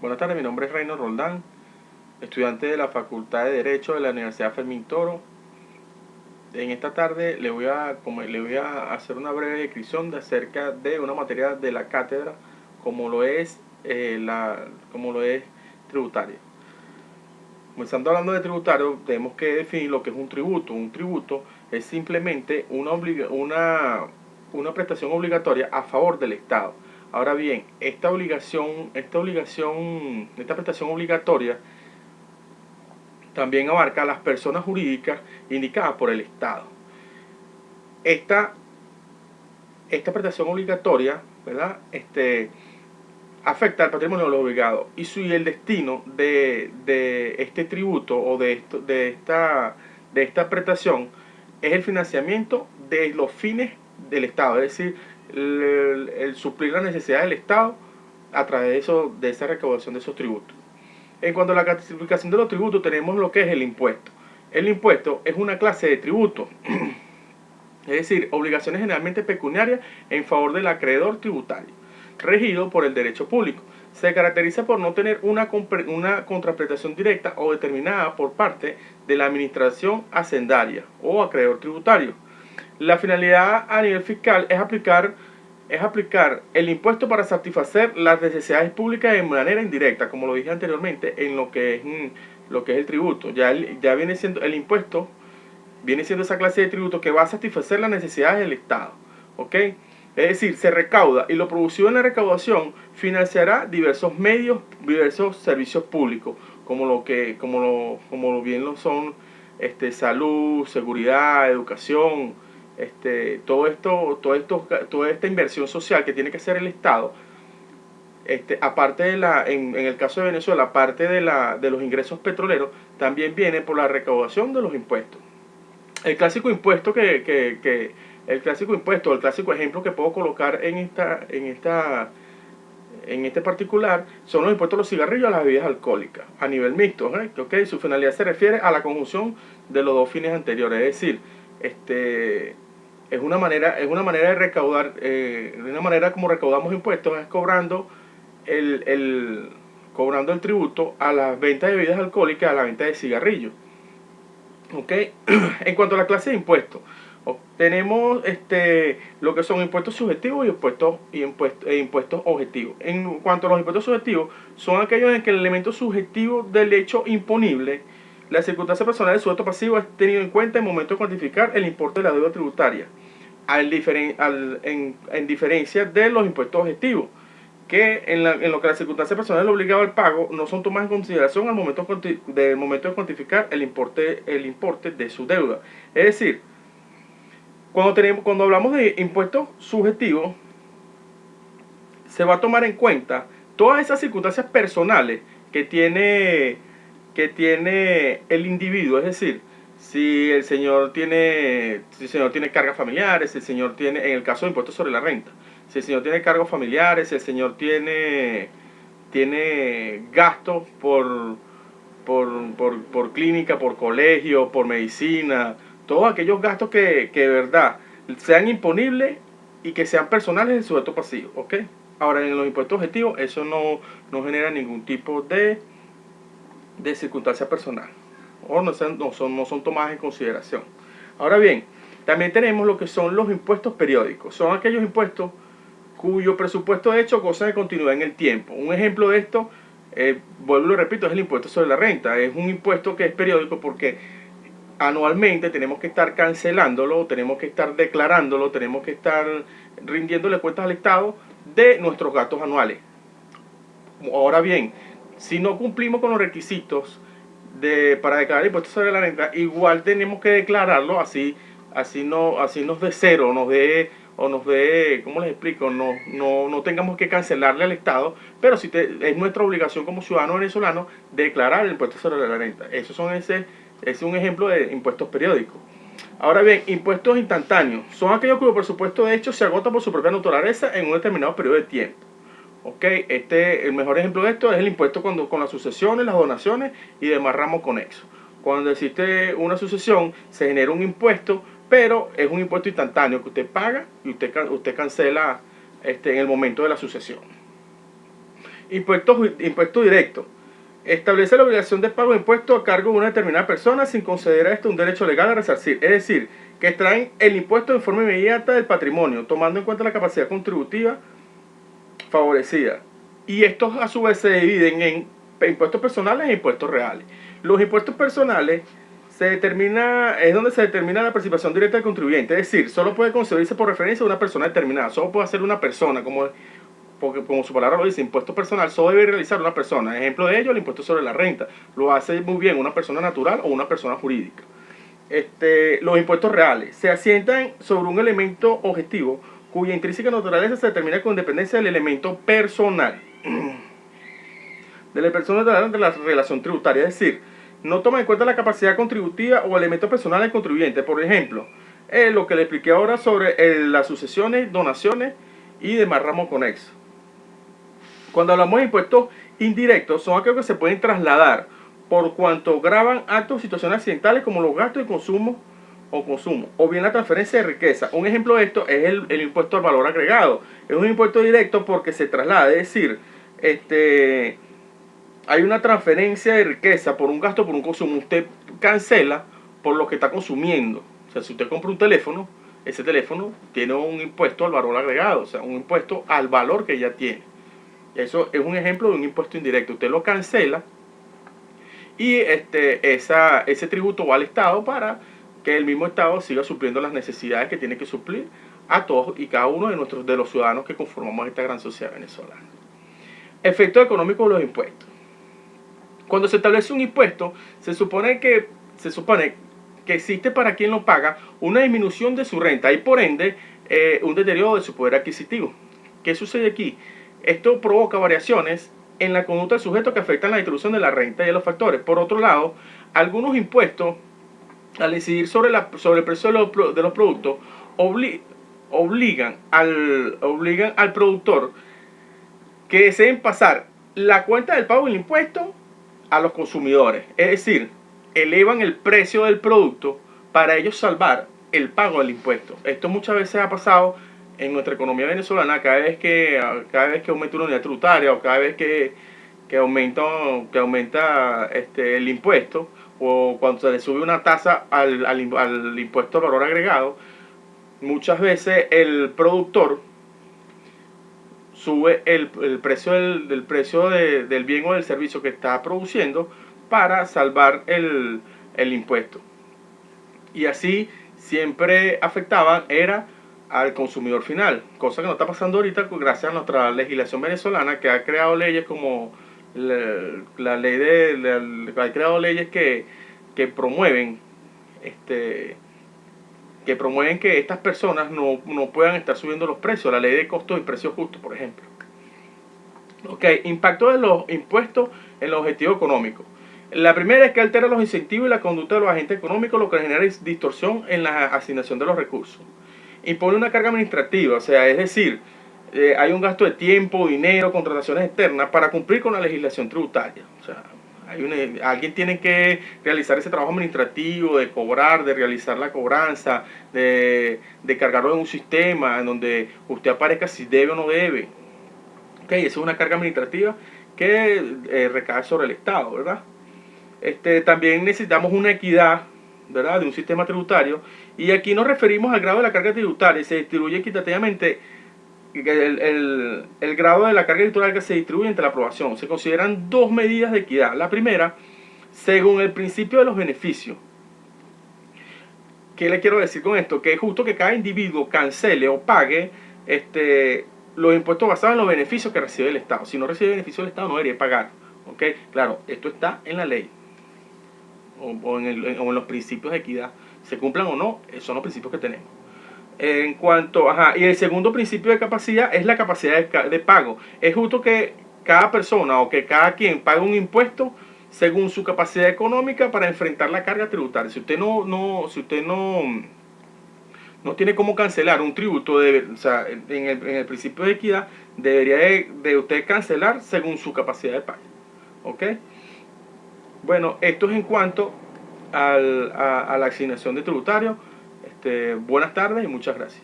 Buenas tardes, mi nombre es Reino Roldán, estudiante de la Facultad de Derecho de la Universidad Fermín Toro. En esta tarde le voy a hacer una breve descripción acerca de una materia de la cátedra como lo es tributaria. Comenzando hablando de tributario, tenemos que definir lo que es un tributo. Un tributo es simplemente una prestación obligatoria a favor del Estado. Ahora bien, esta prestación obligatoria también abarca a las personas jurídicas indicadas por el Estado. Esta prestación obligatoria, ¿verdad? Afecta al patrimonio de los obligados y el destino de este tributo o de esta prestación es el financiamiento de los fines del Estado, es decir, el suplir las necesidades del Estado a través de esa recaudación de esos tributos. En cuanto a la clasificación de los tributos, tenemos lo que es el impuesto. El impuesto es una clase de tributo, es decir, obligaciones generalmente pecuniarias en favor del acreedor tributario, regido por el derecho público. Se caracteriza por no tener una contraprestación directa o determinada por parte de la administración hacendaria o acreedor tributario. La finalidad a nivel fiscal es aplicar el impuesto para satisfacer las necesidades públicas de manera indirecta, como lo dije anteriormente, en lo que es el tributo. Ya viene siendo el impuesto, viene siendo esa clase de tributo que va a satisfacer las necesidades del Estado, ¿ok? Es decir, se recauda y lo producido en la recaudación financiará diversos medios, diversos servicios públicos, como bien lo son salud, seguridad, educación, toda esta inversión social que tiene que hacer el Estado. Aparte en el caso de Venezuela, aparte de los ingresos petroleros, también viene por la recaudación de los impuestos. El clásico impuesto el clásico ejemplo que puedo colocar en este particular son los impuestos a los cigarrillos y a las bebidas alcohólicas a nivel mixto, ¿okay? Su finalidad se refiere a la conjunción de los dos fines anteriores, es decir, es una manera de recaudar, una manera como recaudamos impuestos es cobrando el tributo a las ventas de bebidas alcohólicas, a la venta de cigarrillos. ¿Okay? En cuanto a la clase de impuestos, tenemos lo que son impuestos subjetivos y impuestos objetivos. En cuanto a los impuestos subjetivos, son aquellos en que el elemento subjetivo del hecho imponible, la circunstancia personal del sujeto pasivo, es tenido en cuenta en el momento de cuantificar el importe de la deuda tributaria, en diferencia de los impuestos objetivos, que en lo que la circunstancia personal es obligado al pago no son tomadas en consideración al momento de cuantificar el importe de su deuda. Es decir, cuando hablamos de impuestos subjetivos, se va a tomar en cuenta todas esas circunstancias personales que tiene el individuo. Es decir, si el señor tiene cargas familiares, si el señor tiene, en el caso de impuestos sobre la renta, si el señor tiene cargos familiares, si el señor tiene gastos por clínica, por colegio, por medicina, todos aquellos gastos que de verdad sean imponibles y que sean personales del sujeto pasivo, ¿ok? Ahora, en los impuestos objetivos eso no genera ningún tipo de circunstancia personal o no son tomadas en consideración. Ahora bien, también tenemos lo que son los impuestos periódicos. Son aquellos impuestos cuyo presupuesto de hecho goza de continuidad en el tiempo. Un ejemplo de esto, vuelvo y lo repito, es el impuesto sobre la renta. Es un impuesto que es periódico porque anualmente tenemos que estar cancelándolo, tenemos que estar declarándolo, tenemos que estar rindiéndole cuentas al Estado de nuestros gastos anuales. Ahora bien, si no cumplimos con los requisitos para declarar el impuesto sobre la renta, igual tenemos que declararlo, así nos dé cero, nos dé, ¿cómo les explico? No tengamos que cancelarle al Estado, pero sí es nuestra obligación como ciudadanos venezolanos declarar el impuesto sobre la renta. Ese es un ejemplo de impuestos periódicos. Ahora bien, impuestos instantáneos son aquellos cuyo presupuesto de hecho se agota por su propia naturaleza en un determinado periodo de tiempo. Okay, el mejor ejemplo de esto es el impuesto con las sucesiones, las donaciones y demás ramos conexos. Cuando existe una sucesión, se genera un impuesto, pero es un impuesto instantáneo que usted paga y usted cancela en el momento de la sucesión. Impuesto directo. Establece la obligación de pago de impuestos a cargo de una determinada persona sin considerar esto un derecho legal a resarcir. Es decir, que extraen el impuesto de forma inmediata del patrimonio, tomando en cuenta la capacidad contributiva favorecida. Y estos a su vez se dividen en impuestos personales e impuestos reales. Los impuestos personales es donde se determina la participación directa del contribuyente, es decir, solo puede concebirse por referencia a una persona determinada, solo puede hacer una persona, porque como su palabra lo dice, impuesto personal solo debe realizar una persona. Ejemplo de ello, el impuesto sobre la renta, lo hace muy bien una persona natural o una persona jurídica. Los impuestos reales se asientan sobre un elemento objetivo cuya intrínseca naturaleza se determina con dependencia del elemento personal de la persona de la relación tributaria, es decir, no toma en cuenta la capacidad contributiva o elementos personales del contribuyente. Por ejemplo, lo que le expliqué ahora sobre las sucesiones, donaciones y demás ramos conexos. Cuando hablamos de impuestos indirectos, son aquellos que se pueden trasladar por cuanto gravan actos o situaciones accidentales como los gastos de consumo, o bien la transferencia de riqueza. Un ejemplo de esto es el impuesto al valor agregado. Es un impuesto directo porque se traslada, es decir, hay una transferencia de riqueza por un gasto, por un consumo. Usted cancela por lo que está consumiendo. O sea, si usted compra un teléfono, ese teléfono tiene un impuesto al valor agregado, o sea, un impuesto al valor que ya tiene. Eso es un ejemplo de un impuesto indirecto. Usted lo cancela y ese tributo va al Estado para que el mismo Estado siga supliendo las necesidades que tiene que suplir a todos y cada uno de los ciudadanos que conformamos esta gran sociedad venezolana. Efectos económicos de los impuestos. Cuando se establece un impuesto, se supone que existe para quien lo paga una disminución de su renta y por ende un deterioro de su poder adquisitivo. ¿Qué sucede aquí? Esto provoca variaciones en la conducta del sujeto que afectan la distribución de la renta y de los factores. Por otro lado, algunos impuestos, al incidir sobre el precio de los productos, obligan al productor que deseen pasar la cuenta del pago del impuesto a los consumidores. Es decir, elevan el precio del producto para ellos salvar el pago del impuesto. Esto muchas veces ha pasado en nuestra economía venezolana. Cada vez que aumenta una unidad tributaria o cada vez que aumenta el impuesto, o cuando se le sube una tasa al impuesto al valor agregado, muchas veces el productor sube el precio del bien o del servicio que está produciendo para salvar el impuesto. Y así siempre afectaban al consumidor final, cosa que no está pasando ahorita gracias a nuestra legislación venezolana, que ha creado leyes como ha creado leyes que promueven que estas personas no puedan estar subiendo los precios. La ley de costos y precios justos, por ejemplo. Impacto de los impuestos en los objetivos económicos. La primera es que altera los incentivos y la conducta de los agentes económicos, lo que genera distorsión en la asignación de los recursos. Impone una carga administrativa, o sea, es decir, hay un gasto de tiempo, dinero, contrataciones externas para cumplir con la legislación tributaria. O sea, alguien tiene que realizar ese trabajo administrativo de cobrar, de realizar la cobranza, de cargarlo en un sistema en donde usted aparezca si debe o no debe. Esa es una carga administrativa que recae sobre el Estado, ¿verdad? También necesitamos una equidad, ¿verdad?, de un sistema tributario, y aquí nos referimos al grado de la carga tributaria. Se distribuye equitativamente el grado de la carga tributaria que se distribuye entre la aprobación. Se consideran dos medidas de equidad. La primera, según el principio de los beneficios. ¿Qué le quiero decir con esto? Que es justo que cada individuo cancele o pague los impuestos basados en los beneficios que recibe el Estado. Si no recibe beneficios del Estado, no debería pagar. Claro, esto está en la ley o en los principios de equidad. Se cumplan o no, esos son los principios que tenemos. Y el segundo principio de capacidad es la capacidad de pago. Es justo que cada persona o que cada quien pague un impuesto según su capacidad económica para enfrentar la carga tributaria. Si usted no tiene cómo cancelar un tributo, en el principio de equidad debería de usted cancelar según su capacidad de pago. Bueno, esto es en cuanto a la asignación de tributario. Buenas tardes y muchas gracias.